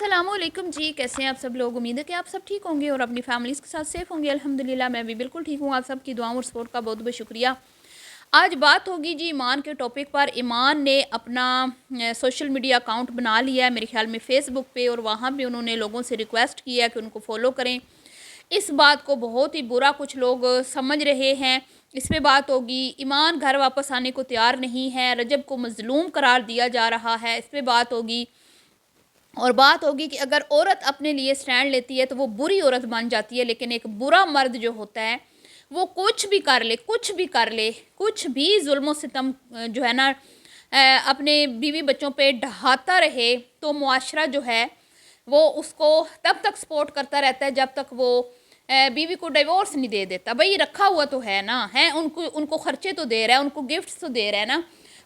السلام علیکم جی، کیسے ہیں آپ سب لوگ؟ امید ہے کہ آپ سب ٹھیک ہوں گے اور اپنی فیملیز کے ساتھ سیف ہوں گے۔ الحمدللہ میں بھی بالکل ٹھیک ہوں۔ آپ سب کی دعاؤں اور سپورٹ کا بہت بہت شکریہ۔ آج بات ہوگی جی ایمان کے ٹاپک پر۔ ایمان نے اپنا سوشل میڈیا اکاؤنٹ بنا لیا ہے، میرے خیال میں فیس بک پہ، اور وہاں پہ انہوں نے لوگوں سے ریکویسٹ کیا ہے کہ ان کو فالو کریں۔ اس بات کو بہت ہی برا کچھ لوگ سمجھ رہے ہیں۔ اس پہ بات ہوگی۔ ایمان گھر واپس آنے کو تیار نہیں ہے، رجب کو مظلوم قرار دیا جا رہا ہے، اس پہ بات ہوگی۔ اور بات ہوگی کہ اگر عورت اپنے لیے سٹینڈ لیتی ہے تو وہ بری عورت بن جاتی ہے، لیکن ایک برا مرد جو ہوتا ہے وہ کچھ بھی کر لے، کچھ بھی ظلم و ستم جو ہے نا اپنے بیوی بچوں پہ ڈھاتا رہے، تو معاشرہ جو ہے وہ اس کو تب تک سپورٹ کرتا رہتا ہے جب تک وہ بیوی کو ڈیورس نہیں دے دیتا۔ بھئی رکھا ہوا تو ہے نا، ان کو خرچے تو دے رہا ہے، ان کو گفٹس تو دے رہا ہے نا،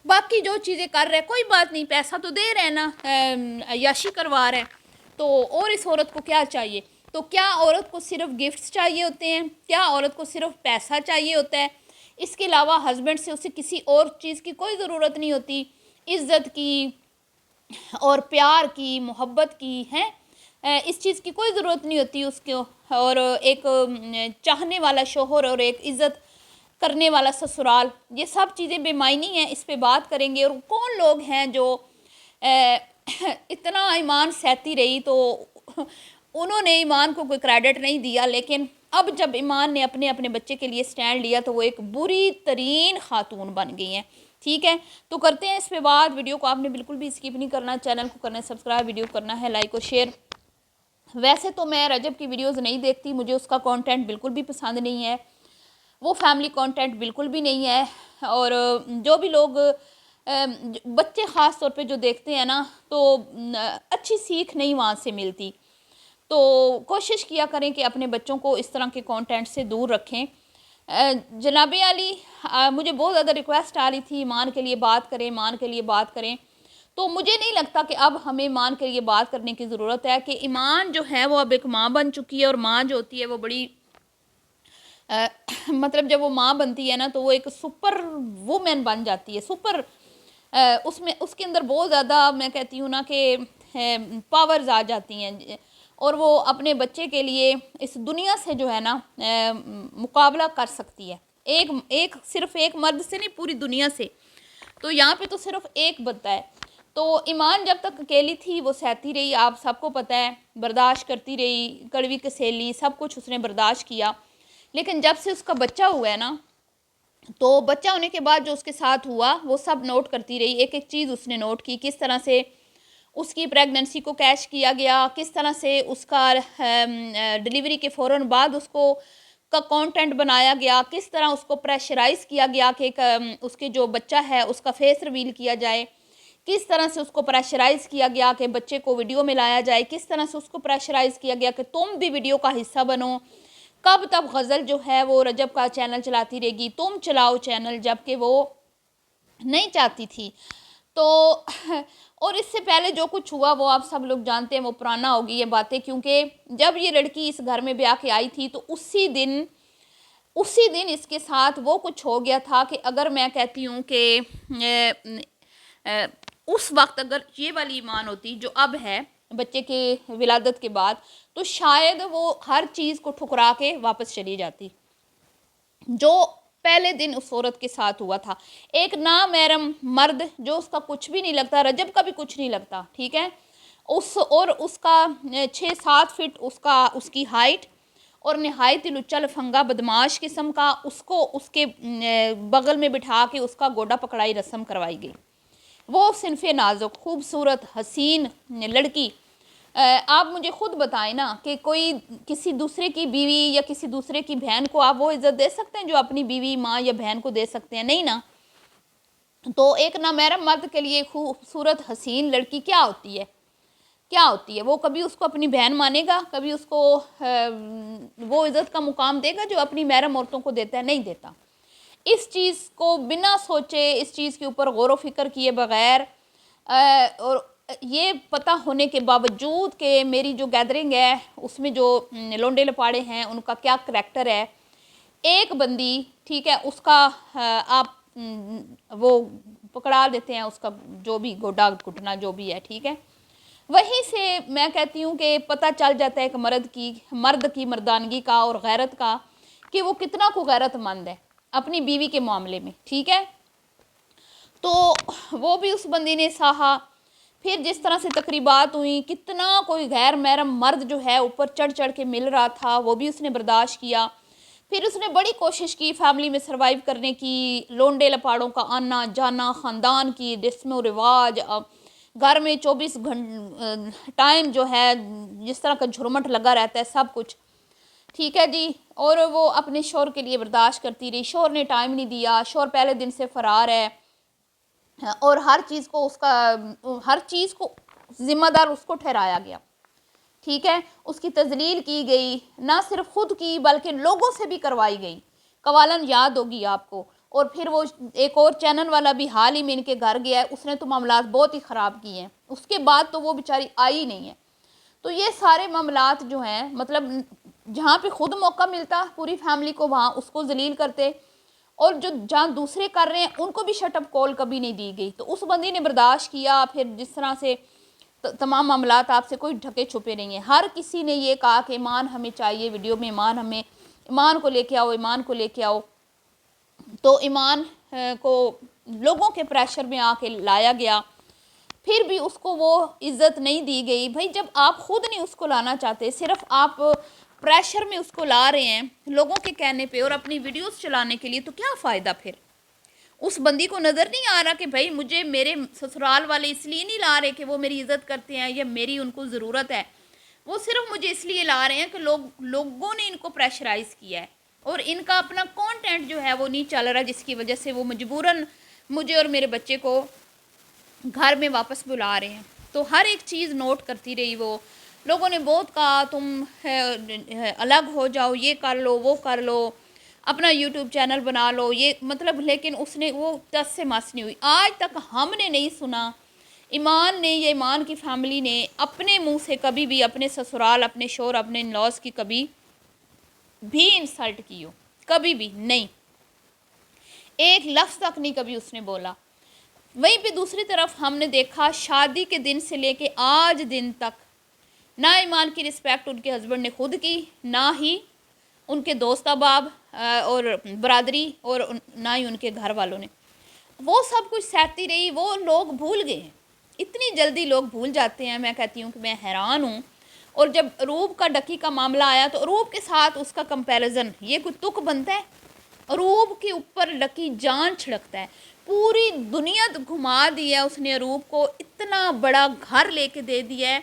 باقی جو چیزیں کر رہے کوئی بات نہیں، پیسہ تو دے رہے نا، عیاشی کروا رہے، تو اور اس عورت کو کیا چاہیے؟ تو کیا عورت کو صرف گفٹس چاہیے ہوتے ہیں؟ کیا عورت کو صرف پیسہ چاہیے ہوتا ہے؟ اس کے علاوہ ہسبینڈ سے اسے کسی اور چیز کی کوئی ضرورت نہیں ہوتی؟ عزت کی اور پیار کی، محبت کی ہے، اس چیز کی کوئی ضرورت نہیں ہوتی اس کو، اور ایک چاہنے والا شوہر اور ایک عزت کرنے والا سسرال، یہ سب چیزیں بے معنی ہیں۔ اس پہ بات کریں گے۔ اور کون لوگ ہیں جو اتنا ایمان سہتی رہی تو انہوں نے ایمان کو کوئی کریڈٹ نہیں دیا، لیکن اب جب ایمان نے اپنے بچے کے لیے سٹینڈ لیا تو وہ ایک بری ترین خاتون بن گئی ہیں۔ ٹھیک ہے، تو کرتے ہیں اس پہ بات۔ ویڈیو کو آپ نے بالکل بھی اسکپ نہیں کرنا، چینل کو کرنا ہے سبسکرائب، ویڈیو کرنا ہے لائک اور شیئر۔ ویسے تو میں رجب کی ویڈیوز نہیں دیکھتی، مجھے اس کا کانٹینٹ بالکل بھی پسند نہیں ہے، وہ فیملی کانٹینٹ بالکل بھی نہیں ہے، اور جو بھی لوگ بچے خاص طور پہ جو دیکھتے ہیں نا تو اچھی سیکھ نہیں وہاں سے ملتی، تو کوشش کیا کریں کہ اپنے بچوں کو اس طرح کے کانٹینٹ سے دور رکھیں۔ جناب علی، مجھے بہت زیادہ ریکویسٹ آ رہی تھی ایمان کے لیے بات کریں، ایمان کے لیے بات کریں، تو مجھے نہیں لگتا کہ اب ہمیں ایمان کے لیے بات کرنے کی ضرورت ہے، کہ ایمان جو ہے وہ اب ایک ماں بن چکی ہے، اور ماں جو ہوتی ہے وہ بڑی مطلب جب وہ ماں بنتی ہے نا تو وہ ایک سپر وومن بن جاتی ہے، سپر اس کے اندر بہت زیادہ میں کہتی ہوں نا کہ پاورز آ جاتی ہیں، اور وہ اپنے بچے کے لیے اس دنیا سے جو ہے نا مقابلہ کر سکتی ہے، صرف ایک مرد سے نہیں، پوری دنیا سے۔ تو یہاں پہ تو صرف ایک بنتا ہے۔ تو ایمان جب تک اکیلی تھی وہ سہتی رہی، آپ سب کو پتہ ہے، برداشت کرتی رہی، کڑوی کسیلی سب کچھ اس نے برداشت کیا، لیکن جب سے اس کا بچہ ہوا ہے نا تو بچہ ہونے کے بعد جو اس کے ساتھ ہوا وہ سب نوٹ کرتی رہی، ایک ایک چیز اس نے نوٹ کی، کس طرح سے اس کی پریگننسی کو کیش کیا گیا، کس طرح سے اس کا ڈیلیوری کے فوراً بعد اس کو کا کانٹینٹ بنایا گیا، کس طرح اس کو پریشرائز کیا گیا کہ اس کے جو بچہ ہے اس کا فیس ریویل کیا جائے، کس طرح سے اس کو پریشرائز کیا گیا کہ بچے کو ویڈیو میں لایا جائے، کس طرح سے اس کو پریشرائز کیا گیا کہ تم بھی ویڈیو کا حصہ بنو، کب تب غزل جو ہے وہ رجب کا چینل چلاتی رہے گی، تم چلاؤ چینل، جبکہ وہ نہیں چاہتی تھی۔ تو اور اس سے پہلے جو کچھ ہوا وہ آپ سب لوگ جانتے ہیں، وہ پرانا ہوگی یہ باتیں، کیونکہ جب یہ لڑکی اس گھر میں بیاہ کے آئی تھی تو اسی دن اس کے ساتھ وہ کچھ ہو گیا تھا کہ اگر میں کہتی ہوں کہ اس وقت اگر یہ والی ایمان ہوتی جو اب ہے بچے کے ولادت کے بعد، تو شاید وہ ہر چیز کو ٹھکرا کے واپس چلی جاتی جو پہلے دن اس عورت کے ساتھ ہوا تھا۔ ایک نامحرم مرد جو اس کا کچھ بھی نہیں لگتا، رجب کا بھی کچھ نہیں لگتا، ٹھیک ہے، اس کا 6-7 فٹ اس کی ہائٹ، اور نہایت لچا لفنگا بدماش قسم کا، اس کو اس کے بغل میں بٹھا کے اس کا گوڈا پکڑائی رسم کروائی گئی۔ وہ صنف نازک خوبصورت حسین لڑکی، آپ مجھے خود بتائیں نا کہ کوئی کسی دوسرے کی بیوی یا کسی دوسرے کی بہن کو آپ وہ عزت دے سکتے ہیں جو اپنی بیوی، ماں یا بہن کو دے سکتے ہیں؟ نہیں نا۔ تو ایک نامحرم مرد کے لیے خوبصورت حسین لڑکی کیا ہوتی ہے؟ وہ کبھی اس کو اپنی بہن مانے گا؟ کبھی اس کو وہ عزت کا مقام دے گا جو اپنی محرم عورتوں کو دیتا ہے؟ نہیں دیتا۔ اس چیز کو بنا سوچے، اس چیز کے اوپر غور و فکر کیے بغیر، اور یہ پتہ ہونے کے باوجود کہ میری جو گیدرنگ ہے اس میں جو لونڈے لپاڑے ہیں ان کا کیا کریکٹر ہے، ایک بندی ٹھیک ہے اس کا آپ وہ پکڑا دیتے ہیں، اس کا جو بھی گوڈا گھٹنا جو بھی ہے، ٹھیک ہے، وہیں سے میں کہتی ہوں کہ پتہ چل جاتا ہے ایک مرد کی مردانگی کا اور غیرت کا، کہ وہ کتنا کو غیرت مند ہے اپنی بیوی کے معاملے میں، ٹھیک ہے۔ تو وہ بھی اس بندی نے سہا، پھر جس طرح سے تقریبات ہوئیں، کتنا کوئی غیر محرم مرد جو ہے اوپر چڑھ چڑھ کے مل رہا تھا، وہ بھی اس نے برداشت کیا۔ پھر اس نے بڑی کوشش کی فیملی میں سروائیو کرنے کی، لونڈے لپاڑوں کا آنا جانا، خاندان کی رسم و رواج، گھر میں 24 ٹائم جو ہے جس طرح کا جھرمٹ لگا رہتا ہے سب کچھ، ٹھیک ہے جی۔ اور وہ اپنے شوہر کے لیے برداشت کرتی رہی، شوہر نے ٹائم نہیں دیا، شوہر پہلے دن سے فرار ہے، اور ہر چیز کو ذمہ دار اس کو ٹھہرایا گیا، ٹھیک ہے۔ اس کی تذلیل کی گئی، نہ صرف خود کی بلکہ لوگوں سے بھی کروائی گئی۔ قوالن یاد ہوگی آپ کو، اور پھر وہ ایک اور چینل والا بھی حال ہی میں ان کے گھر گیا ہے، اس نے تو معاملات بہت ہی خراب کیے ہیں، اس کے بعد تو وہ بیچاری آئی نہیں ہے۔ تو یہ سارے معاملات جو ہیں، مطلب جہاں پہ خود موقع ملتا پوری فیملی کو، وہاں اس کو ذلیل کرتے، اور جو جہاں دوسرے کر رہے ہیں ان کو بھی شٹ اپ کال کبھی نہیں دی گئی۔ تو اس بندی نے برداشت کیا۔ پھر جس طرح سے تمام معاملات آپ سے کوئی ڈھکے چھپے نہیں ہیں، ہر کسی نے یہ کہا کہ ایمان ہمیں چاہیے، ویڈیو میں ایمان کو لے کے آؤ، ایمان کو لے کے آؤ۔ تو ایمان کو لوگوں کے پریشر میں آ کے لایا گیا، پھر بھی اس کو وہ عزت نہیں دی گئی۔ بھائی جب آپ خود نہیں اس کو لانا چاہتے، صرف آپ پریشر میں اس کو لا رہے ہیں لوگوں کے کہنے پہ اور اپنی ویڈیوز چلانے کے لیے، تو کیا فائدہ پھر؟ اس بندی کو نظر نہیں آ رہا کہ بھائی مجھے میرے سسرال والے اس لیے نہیں لا رہے کہ وہ میری عزت کرتے ہیں یا میری ان کو ضرورت ہے، وہ صرف مجھے اس لیے لا رہے ہیں کہ لوگوں نے ان کو پریشرائز کیا ہے، اور ان کا اپنا کانٹینٹ جو ہے وہ نہیں چل رہا، جس کی وجہ سے وہ مجبوراً مجھے اور میرے بچے کو گھر میں واپس بلا رہے ہیں۔ تو ہر ایک چیز نوٹ کرتی رہی وہ، لوگوں نے بہت کہا تم الگ ہو جاؤ، یہ کر لو وہ کر لو، اپنا یوٹیوب چینل بنا لو، یہ مطلب، لیکن اس نے وہ ٹس سے مس نہیں ہوئی۔ آج تک ہم نے نہیں سنا ایمان نے یا ایمان کی فیملی نے اپنے منہ سے کبھی بھی اپنے سسرال، اپنے شوہر، اپنے ان لاز کی کبھی بھی انسلٹ کی ہو، کبھی بھی نہیں، ایک لفظ تک نہیں کبھی اس نے بولا۔ وہیں پہ دوسری طرف ہم نے دیکھا شادی کے دن سے لے کے آج دن تک نہ ایمان کی رسپیکٹ ان کے ہسبینڈ نے خود کی، نہ ہی ان کے دوست احباب اور برادری، اور نہ ہی ان کے گھر والوں نے۔ وہ سب کچھ سہتی رہی، وہ لوگ بھول گئے ہیں، اتنی جلدی لوگ بھول جاتے ہیں۔ میں کہتی ہوں کہ میں حیران ہوں۔ اور جب عروب کا ڈکی کا معاملہ آیا تو عروب کے ساتھ اس کا کمپیریزن، یہ کوئی تک بنتا ہے؟ عروب کے اوپر ڈکی جان چھڑکتا ہے، پوری دنیا گھما دی ہے اس نے عروب کو، اتنا بڑا گھر لے کے دے دیا ہے،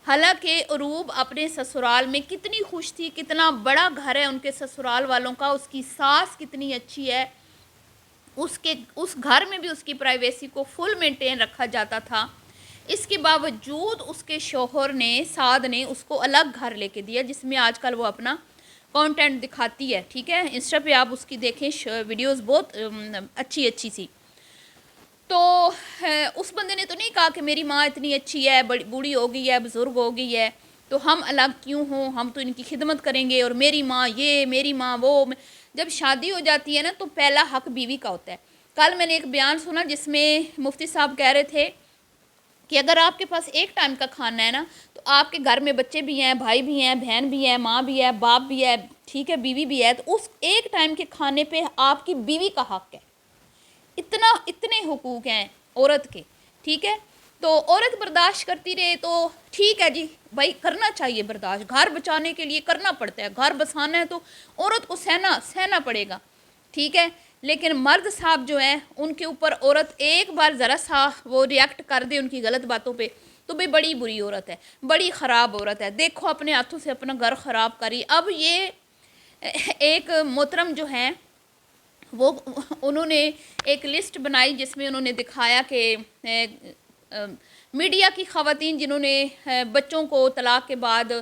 حالانکہ عروب اپنے سسرال میں کتنی خوش تھی، کتنا بڑا گھر ہے ان کے سسرال والوں کا، اس کی ساس کتنی اچھی ہے، اس گھر میں بھی اس کی پرائیویسی کو فل مینٹین رکھا جاتا تھا۔ اس کے باوجود اس کے شوہر نے، سعد نے، اس کو الگ گھر لے کے دیا، جس میں آج کل وہ اپنا کانٹینٹ دکھاتی ہے، ٹھیک ہے، انسٹا پہ آپ اس کی دیکھیں ویڈیوز بہت اچھی سی۔ تو اس بندے نے تو نہیں کہا کہ میری ماں اتنی اچھی ہے، بوڑھی ہو گئی ہے، بزرگ ہو گئی ہے، تو ہم الگ کیوں ہوں، ہم تو ان کی خدمت کریں گے، اور میری ماں یہ، میری ماں وہ۔ جب شادی ہو جاتی ہے نا تو پہلا حق بیوی کا ہوتا ہے۔ کل میں نے ایک بیان سنا جس میں مفتی صاحب کہہ رہے تھے کہ اگر آپ کے پاس ایک ٹائم کا کھانا ہے نا، تو آپ کے گھر میں بچے بھی ہیں، بھائی بھی ہیں، بہن بھی ہے، ماں بھی ہے، باپ بھی ہے، ٹھیک ہے، بیوی بھی ہے، تو اس ایک ٹائم کے کھانے پہ آپ کی بیوی کا حق ہے۔ اتنے حقوق ہیں عورت کے، ٹھیک ہے۔ تو عورت برداشت کرتی رہے تو ٹھیک ہے جی، بھائی کرنا چاہیے برداشت، گھر بچانے کے لیے کرنا پڑتا ہے، گھر بسانا ہے تو عورت کو سہنا پڑے گا، ٹھیک ہے۔ لیکن مرد صاحب جو ہیں ان کے اوپر عورت ایک بار ذرا سا وہ ریئیکٹ کر دے ان کی غلط باتوں پہ، تو بھئی بڑی بری عورت ہے، بڑی خراب عورت ہے، دیکھو اپنے ہاتھوں سے اپنا گھر خراب کری۔ اب یہ ایک محترم جو ہیں وہ انہوں نے ایک لسٹ بنائی جس میں انہوں نے دکھایا کہ میڈیا کی خواتین جنہوں نے بچوں کو طلاق کے بعد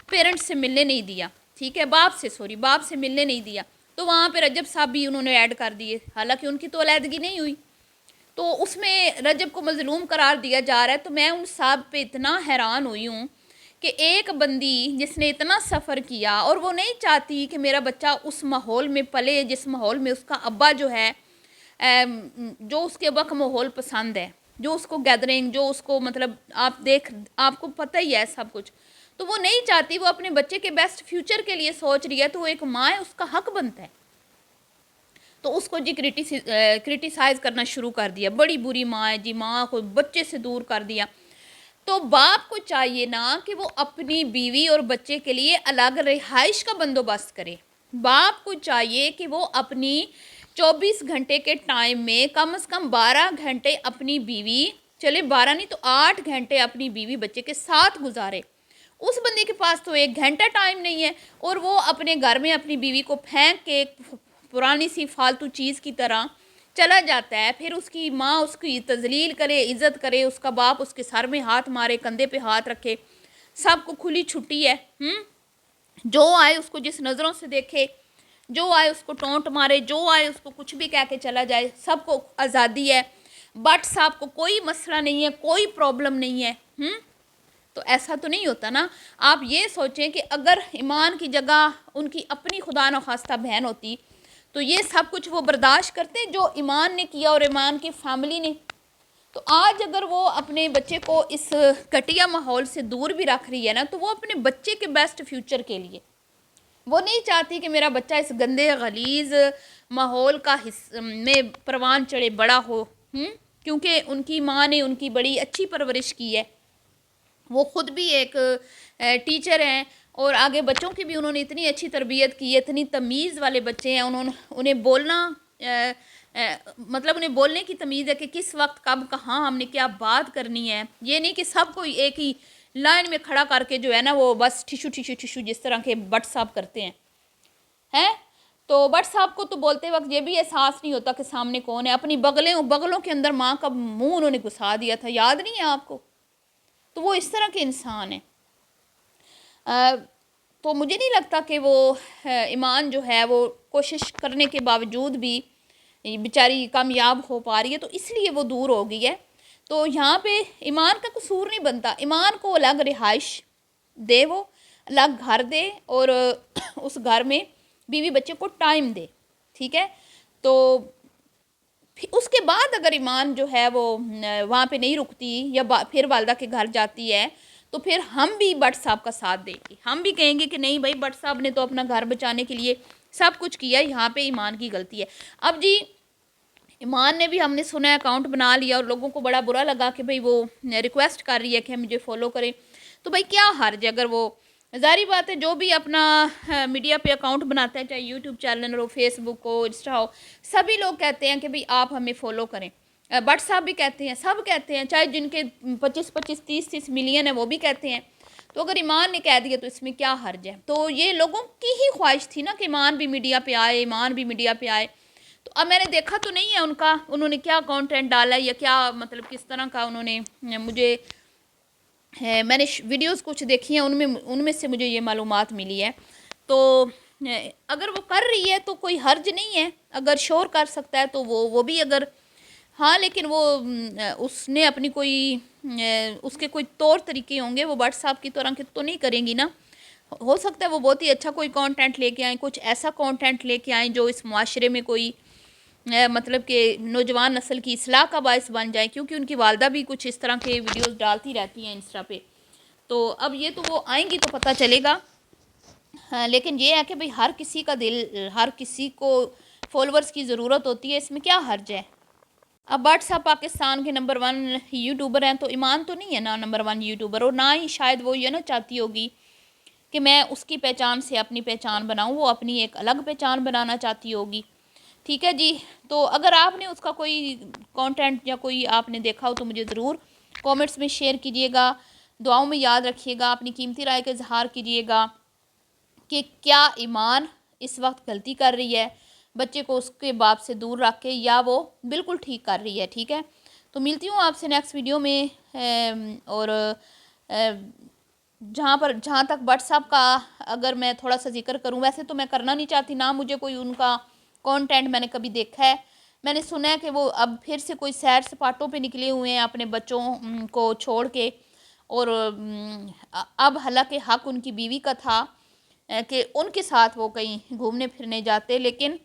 پیرنٹس سے ملنے نہیں دیا، ٹھیک ہے، باپ سے ملنے نہیں دیا، تو وہاں پہ رجب صاحب بھی انہوں نے ایڈ کر دیے، حالانکہ ان کی تو علیحدگی نہیں ہوئی، تو اس میں رجب کو مظلوم قرار دیا جا رہا ہے۔ تو میں ان صاحب پہ اتنا حیران ہوئی ہوں کہ ایک بندی جس نے اتنا سفر کیا اور وہ نہیں چاہتی کہ میرا بچہ اس ماحول میں پلے جس ماحول میں اس کا ابا جو ہے، جو اس کے ابا کا ماحول پسند ہے، جو اس کو گیدرنگ، جو اس کو مطلب آپ کو پتہ ہی ہے سب کچھ، تو وہ نہیں چاہتی، وہ اپنے بچے کے بیسٹ فیوچر کے لیے سوچ رہی ہے، تو وہ ایک ماں ہے، اس کا حق بنتا ہے. تو اس کو جی کرٹیسائز کرنا شروع کر دیا، بڑی بری ماں ہے جی، ماں کو بچے سے دور کر دیا. تو باپ کو چاہیے نا کہ وہ اپنی بیوی اور بچے کے لیے الگ رہائش کا بندوبست کرے. باپ کو چاہیے کہ وہ اپنی 24 گھنٹے کے ٹائم میں کم از کم 12 گھنٹے اپنی بیوی، چلے 12 نہیں تو 8 گھنٹے اپنی بیوی بچے کے ساتھ گزارے. اس بندے کے پاس تو 1 گھنٹہ ٹائم نہیں ہے، اور وہ اپنے گھر میں اپنی بیوی کو پھینک کے پرانی سی فالتو چیز کی طرح چلا جاتا ہے. پھر اس کی ماں اس کی تذلیل کرے، عزت کرے، اس کا باپ اس کے سر میں ہاتھ مارے، کندھے پہ ہاتھ رکھے. سب کو کھلی چھٹی ہے، جو آئے اس کو جس نظروں سے دیکھے، جو آئے اس کو ٹونٹ مارے، جو آئے اس کو کچھ بھی کہہ کے چلا جائے، سب کو آزادی ہے. بٹ صاحب کو کوئی مسئلہ نہیں ہے، کوئی پرابلم نہیں ہے. تو ایسا تو نہیں ہوتا نا. آپ یہ سوچیں کہ اگر ایمان کی جگہ ان کی اپنی خدا نخواستہ بہن ہوتی تو یہ سب کچھ وہ برداشت کرتے جو ایمان نے کیا اور ایمان کی فیملی نے. تو آج اگر وہ اپنے بچے کو اس گھٹیا ماحول سے دور بھی رکھ رہی ہے نا، تو وہ اپنے بچے کے بیسٹ فیوچر کے لیے، وہ نہیں چاہتی کہ میرا بچہ اس گندے غلیظ ماحول کا میں پروان چڑھے بڑا ہو. کیونکہ ان کی ماں نے ان کی بڑی اچھی پرورش کی ہے، وہ خود بھی ایک ٹیچر ہیں، اور آگے بچوں کی بھی انہوں نے اتنی اچھی تربیت کی ہے، اتنی تمیز والے بچے ہیں. انہیں بولنا مطلب انہیں بولنے کی تمیز ہے کہ کس وقت کب کہاں ہم نے کیا بات کرنی ہے. یہ نہیں کہ سب کو ایک ہی لائن میں کھڑا کر کے جو ہے نا وہ بس ٹھشو ٹھشو ٹھشو جس طرح کے بٹ صاحب کرتے ہیں. تو بٹ صاحب کو تو بولتے وقت یہ بھی احساس نہیں ہوتا کہ سامنے کون ہے. اپنی بغلوں کے اندر ماں کا منہ انہوں نے گھسا دیا تھا، یاد نہیں ہے آپ کو؟ تو وہ اس طرح کے انسان ہیں. تو مجھے نہیں لگتا کہ وہ ایمان جو ہے وہ کوشش کرنے کے باوجود بھی بیچاری کامیاب ہو پا رہی ہے، تو اس لیے وہ دور ہو گئی ہے. تو یہاں پہ ایمان کا قصور نہیں بنتا. ایمان کو الگ رہائش دے، وہ الگ گھر دے، اور اس گھر میں بیوی بچے کو ٹائم دے. ٹھیک ہے؟ تو اس کے بعد اگر ایمان جو ہے وہ وہاں پہ نہیں رکتی یا پھر والدہ کے گھر جاتی ہے، تو پھر ہم بھی بٹ صاحب کا ساتھ دیں گے. ہم بھی کہیں گے کہ نہیں بھائی، بٹ صاحب نے تو اپنا گھر بچانے کے لیے سب کچھ کیا، یہاں پہ ایمان کی غلطی ہے. اب جی ایمان نے بھی، ہم نے سنا ہے، اکاؤنٹ بنا لیا، اور لوگوں کو بڑا برا لگا کہ بھئی وہ ریکویسٹ کر رہی ہے کہ مجھے فالو کریں. تو بھئی کیا حرج ہے؟ اگر وہ ظاہری بات ہے جو بھی اپنا میڈیا پہ اکاؤنٹ بناتا ہے، چاہے یوٹیوب چینل ہو، فیس بک ہو، انسٹا ہو، سبھی لوگ کہتے ہیں کہ بھئی آپ ہمیں فالو کریں. بٹ صاحب بھی کہتے ہیں، سب کہتے ہیں، چاہے جن کے 25 30 ملین ہیں وہ بھی کہتے ہیں. تو اگر ایمان نے کہہ دیا تو اس میں کیا حرج ہے؟ تو یہ لوگوں کی ہی خواہش تھی نا کہ ایمان بھی میڈیا پہ آئے، ایمان بھی میڈیا پہ آئے. تو اب میں نے دیکھا تو نہیں ہے انہوں نے کیا کانٹینٹ ڈالا ہے یا کیا مطلب کس طرح کا انہوں نے میں نے ویڈیوز کچھ دیکھی ہیں، ان میں سے مجھے یہ معلومات ملی ہے. تو اگر وہ کر رہی ہے تو کوئی حرج نہیں ہے، اگر شور کر سکتا ہے تو وہ بھی اگر لیکن وہ اس نے اپنی اس کے کوئی طور طریقے ہوں گے، وہ بٹ صاحب کی طرح کے تو نہیں کریں گی نا. ہو سکتا ہے وہ بہت ہی اچھا کوئی کانٹینٹ لے کے آئیں، کچھ ایسا کانٹینٹ لے کے آئیں جو اس معاشرے میں کوئی مطلب کہ نوجوان نسل کی اصلاح کا باعث بن جائے، کیونکہ ان کی والدہ بھی کچھ اس طرح کے ویڈیوز ڈالتی رہتی ہیں انسٹا پہ. تو اب یہ تو وہ آئیں گی تو پتہ چلے گا. لیکن یہ ہے کہ بھئی ہر کسی کا دل، ہر کسی کو فالورز کی ضرورت ہوتی ہے، اس میں کیا حرج ہے؟ اب بٹ صاحب پاکستان کے نمبر 1 یوٹیوبر ہیں، تو ایمان تو نہیں ہے نا نمبر 1 یوٹیوبر، اور نہ ہی شاید وہ یہ نہ چاہتی ہوگی کہ میں اس کی پہچان سے اپنی پہچان بناؤں، وہ اپنی ایک الگ پہچان بنانا چاہتی ہوگی. ٹھیک ہے جی. تو اگر آپ نے اس کا کوئی کانٹینٹ یا کوئی آپ نے دیکھا ہو تو مجھے ضرور کومنٹس میں شیئر کیجئے گا، دعاؤں میں یاد رکھیے گا، اپنی قیمتی رائے کا اظہار کیجئے گا کہ کیا ایمان اس وقت غلطی کر رہی ہے بچے کو اس کے باپ سے دور رکھ کے، یا وہ بالکل ٹھیک کر رہی ہے. ٹھیک ہے؟ تو ملتی ہوں آپ سے نیکسٹ ویڈیو میں. اور جہاں تک بٹ صاحب کا اگر میں تھوڑا سا ذکر کروں، ویسے تو میں کرنا نہیں چاہتی، نہ مجھے کوئی ان کا کانٹینٹ میں نے کبھی دیکھا ہے. میں نے سنا ہے کہ وہ اب پھر سے کوئی سیر سپاٹوں پہ نکلے ہوئے ہیں اپنے بچوں کو چھوڑ کے، اور اب حالانکہ حق ان کی بیوی کا تھا کہ ان کے ساتھ وہ کہیں گھومنے پھرنے جاتے، لیکن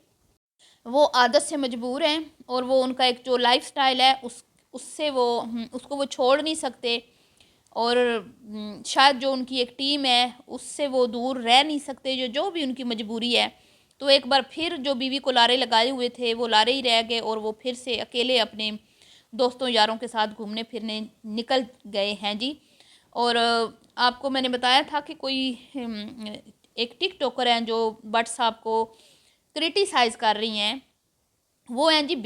وہ عادت سے مجبور ہیں، اور وہ ان کا ایک جو لائف سٹائل ہے اس سے وہ اس کو وہ چھوڑ نہیں سکتے، اور شاید جو ان کی ایک ٹیم ہے اس سے وہ دور رہ نہیں سکتے، جو بھی ان کی مجبوری ہے، تو ایک بار پھر جو بیوی کو لارے لگائے ہوئے تھے وہ لارے ہی رہ گئے، اور وہ پھر سے اکیلے اپنے دوستوں یاروں کے ساتھ گھومنے پھرنے نکل گئے ہیں جی۔ اور آپ کو میں نے بتایا تھا کہ کوئی ایک ٹک ٹوکر ہیں جو بٹ صاحب کو کرٹیسائز کر رہی ہیں، وہ ہیں جی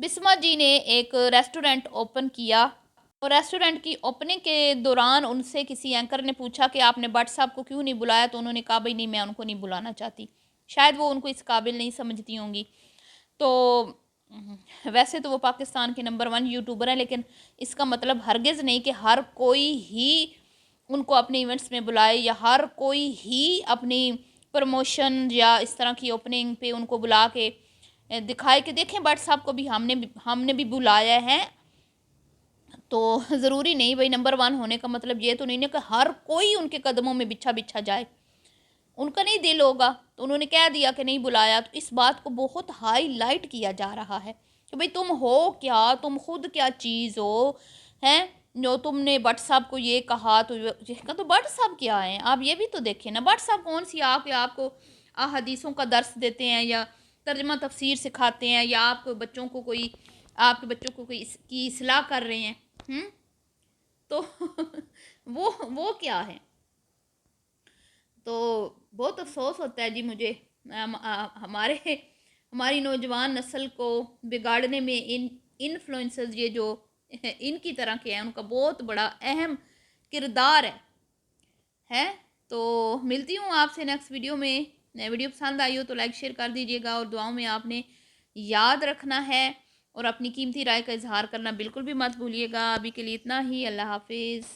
بسما جی نے ایک ریسٹورنٹ اوپن کیا، اور ریسٹورنٹ کی اوپننگ کے دوران ان سے کسی اینکر نے پوچھا کہ آپ نے بٹ صاحب کو کیوں نہیں بلایا، تو انہوں نے کہا بھائی نہیں، میں ان کو نہیں بلانا چاہتی، شاید وہ ان کو اس قابل نہیں سمجھتی ہوں گی۔ تو ویسے تو وہ پاکستان کے نمبر 1 یوٹیوبر ہیں، لیکن اس کا مطلب ہرگز نہیں کہ ہر کوئی ہی ان کو اپنے ایونٹس میں بلائے، یا ہر کوئی ہی اپنی پروموشن یا اس طرح کی اوپننگ پہ ان کو بلا کے دکھائے کہ دیکھیں بٹ صاحب کو بھی ہم نے بھی بلایا ہے۔ تو ضروری نہیں بھائی نمبر 1 ہونے کا مطلب یہ تو نہیں ہے کہ ہر کوئی ان کے قدموں میں بچھا جائے، ان کا نہیں دل ہوگا تو انہوں نے کہہ دیا کہ نہیں بلایا، تو اس بات کو بہت ہائی لائٹ کیا جا رہا ہے کہ بھئی تم ہو کیا، تم خود کیا چیز ہو، ہیں جو تم نے بٹ صاحب کو یہ کہا، تو بٹ صاحب کیا ہیں، آپ یہ بھی تو دیکھیں نا، بٹ صاحب کون سی آپ کو احادیثوں کا درس دیتے ہیں، یا ترجمہ تفسیر سکھاتے ہیں، یا آپ کے بچوں کو کوئی کی اصلاح کر رہے ہیں، تو وہ کیا ہے؟ تو بہت افسوس ہوتا ہے جی مجھے، ہماری نوجوان نسل کو بگاڑنے میں انفلوئنسرز یہ جو ان کی طرح کے ہیں ان کا بہت بڑا اہم کردار ہے۔ تو ملتی ہوں آپ سے نیکسٹ ویڈیو میں، ویڈیو پسند آئی ہو تو لائک شیئر کر دیجیے گا، اور دعاؤں میں آپ نے یاد رکھنا ہے، اور اپنی قیمتی رائے کا اظہار کرنا بالکل بھی مت بھولیے گا۔ ابھی کے لیے اتنا ہی، اللہ حافظ۔